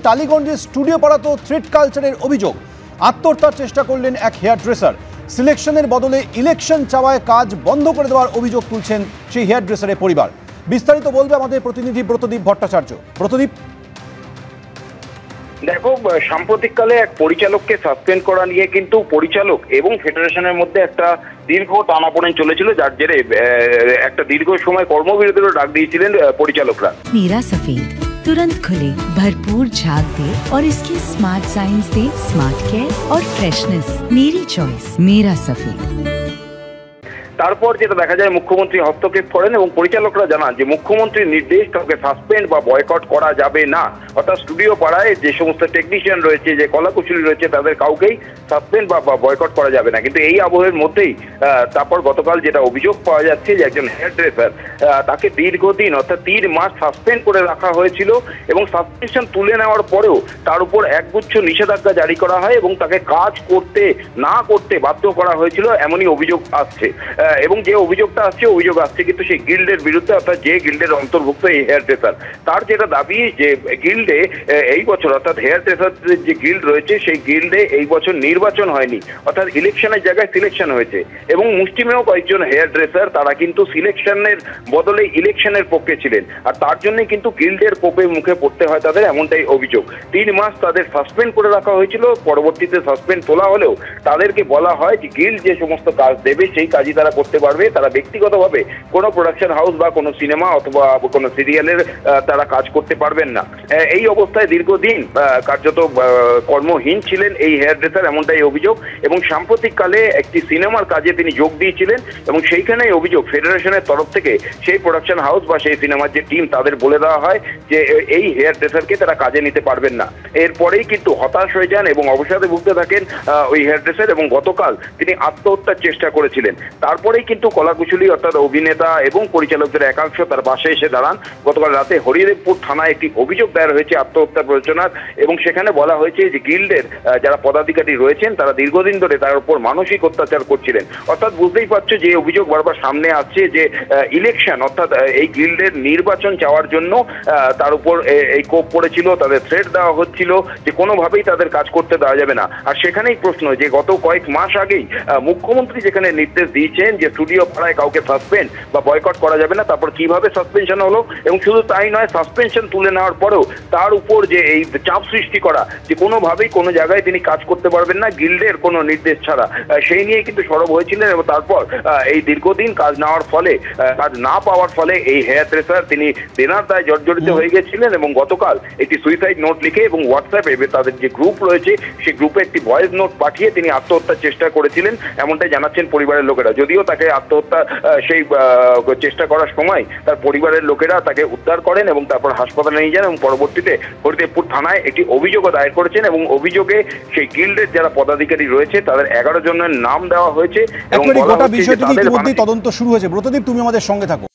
টালিগঞ্জের studio পাড়াতেও thread কালচারের অভিযোগ। আত্মহত্যার চেষ্টা করলেন এক হেয়ার ড্রেসার। সিলেকশনের বদলে ইলেকশন চাওয়ায় কাজ বন্ধ করে দেওয়ার অভিযোগ তুলছেন সেই হেয়ার ড্রেসারের পরিবার। বিস্তারিত বলবে আমাদের প্রতিনিধি ব্রতদীপ ভট্টাচার্য। ব্রতদীপ, দেখো, সাম্প্রতিককালে এক পরিচালককে সাসপেন্ড করা নিয়ে কিন্তু পরিচালক এবং ফেডারেশনের মধ্যে একটা দীর্ঘ টানাপোড়েন চলেছিল, যার জেরে একটা দীর্ঘ সময় কর্মবিরতিরও ডাক দিয়েছিলেন পরিচালকরা। मेरा सफेद तुरंत खुले, भरपूर झाग दे और इसके स्मार्ट साइंस दे स्मार्ट केयर और फ्रेशनेस। मेरी चॉइस मेरा सफेद। তারপর যেটা দেখা যায়, মুখ্যমন্ত্রী হস্তক্ষেপ করেন এবং পরিচালকরা জানান যে মুখ্যমন্ত্রীর নির্দেশ কাউকে সাসপেন্ড বা বয়কট করা যাবে না। অর্থাৎ স্টুডিও পাড়ায় যে সমস্ত টেকনিশিয়ান রয়েছে, যে কলাকুশলী রয়েছে, তাদের কাউকেই সাসপেন্ড বা বয়কট করা যাবে না। কিন্তু এই আবহের মধ্যেই তারপর গতকাল যেটা অভিযোগ পাওয়া যাচ্ছে যে একজন হেয়ার ড্রেসার, তাকে দীর্ঘদিন অর্থাৎ 3 মাস সাসপেন্ড করে রাখা হয়েছিল এবং সাসপেনশন তুলে নেওয়ার পরেও তার উপর একগুচ্ছ নিষেধাজ্ঞা জারি করা হয় এবং তাকে কাজ করতে না করতে বাধ্য করা হয়েছিল, এমনই অভিযোগ আসছে। এবং যে অভিযোগ আসছে কিন্তু সেই গিল্ডের বিরুদ্ধে, অর্থাৎ যে গিল্ডের অন্তর্ভুক্ত এই হেয়ার ড্রেসার, তার যেটা দাবি যে গিল্ডে এই বছর, অর্থাৎ হেয়ার ড্রেসারদের যে গিল্ড রয়েছে সেই গিল্ডে এই বছর নির্বাচন হয়নি, অর্থাৎ ইলেকশনের জায়গায় সিলেকশন হয়েছে। এবং মুষ্টিমেয় কয়েকজন হেয়ার ড্রেসার তারা কিন্তু সিলেকশনের বদলে ইলেকশনের পক্ষে ছিলেন, আর তার জন্যই কিন্তু গিল্ডের কোপে মুখে পড়তে হয় তাদের, এমনটাই অভিযোগ। 3 মাস তাদের সাসপেন্ড করে রাখা হয়েছিল, পরবর্তীতে সাসপেন্ড তোলা হলেও তাদেরকে বলা হয় যে গিল্ড যে সমস্ত কাজ দেবে সেই কাজই তারা করতে পারবে, তারা ব্যক্তিগতভাবে কোনো প্রোডাকশন হাউস বা কোনো সিনেমা অথবা কোনো সিরিয়ালের তারা কাজ করতে পারবেন না। এই অবস্থায় দীর্ঘদিন কার্যত কর্মহীন ছিলেন এই হেয়ার ড্রেসার, এমনটাই অভিযোগ। এবং সাম্প্রতিককালে একটি সিনেমার কাজে তিনি যোগ দিয়েছিলেন এবং সেইখানেই অভিযোগ ফেডারেশনের তরফ থেকে সেই প্রোডাকশন হাউস বা সেই সিনেমার যে টিম, তাদের বলে দেওয়া হয় যে এই হেয়ার ড্রেসারকে তারা কাজে নিতে পারবেন না। এরপরেই কিন্তু হতাশ হয়ে যান এবং অবসাদে ভুগতে থাকেন ওই হেয়ার ড্রেসার, এবং গতকাল তিনি আত্মহত্যার চেষ্টা করেছিলেন। তারপরেই কিন্তু কলাকুশলী অর্থাৎ অভিনেতা এবং পরিচালকদের একাংশ তার পাশে এসে দাঁড়ান। গতকাল রাতে হরিদেবপুর থানায় একটি অভিযোগ দায়ের হয়েছে আত্মহত্যা প্ররোচনার, এবং সেখানে বলা হয়েছে যে গিল্ডের যারা পদাধিকারী রয়েছেন তারা দীর্ঘদিন ধরে তার উপর মানসিক অত্যাচার করছিলেন। অর্থাৎ বুঝতেই পারছো যে অভিযোগ বারবার সামনে আসছে যে ইলেকশন, অর্থাৎ এই গিল্ডের নির্বাচন চাওয়ার জন্য তার উপর এই কোপ পড়েছিল, তাদের থ্রেট দেওয়া হচ্ছিল যে কোনোভাবেই তাদের কাজ করতে দেওয়া যাবে না। আর সেখানেই প্রশ্ন যে গত কয়েক মাস আগেই মুখ্যমন্ত্রী যেখানে নির্দেশ দিয়েছেন যে স্টুডিও পাড়ায় কাউকে সাসপেন্ড বা বয়কট করা যাবে না, তারপর কিভাবে সাসপেনশন হলো। এবং শুধু তাই নয়, সাসপেনশন তুলে নেওয়ার পরেও তার উপর যে এই চাপ সৃষ্টি করা যে কোনোভাবেই কোনো জায়গায় তিনি কাজ করতে পারবেন না গিল্ডের কোনো নির্দেশ ছাড়া, সেই নিয়ে কিন্তু সরব হয়েছিলেন। এবং তারপর এই দীর্ঘদিন কাজ না পাওয়ার ফলে এই হেয়ার ড্রেসার তিনি দেনার দায় জর্জরিত হয়ে গেছিলেন এবং গতকাল একটি সুইসাইড নোট লিখে এবং হোয়াটসঅ্যাপে তাদের যে গ্রুপ রয়েছে সেই গ্রুপে একটি ভয়েস নোট পাঠিয়ে তিনি আত্মহত্যার চেষ্টা করেছিলেন, এমনটাই জানাচ্ছেন পরিবারের লোকেরা। যদিও তাকে আত্মহত্যা সেই চেষ্টা করার সময় তার পরিবারের লোকেরা তাকে উদ্ধার করেন এবং তারপর হাসপাতালে নিয়ে যান এবং পরবর্তীতে হরিদেবপুর থানায় একটি অভিযোগও দায়ের করেছেন। এবং অভিযোগে সেই গিল্ডের যারা পদাধিকারী রয়েছে তাদের 11 জনের নাম দেওয়া হয়েছে এবং গোটা বিষয়টি ইতিমধ্যেই তদন্ত শুরু হয়েছে। ব্রতদীপ, তুমি আমাদের সঙ্গে থাকো।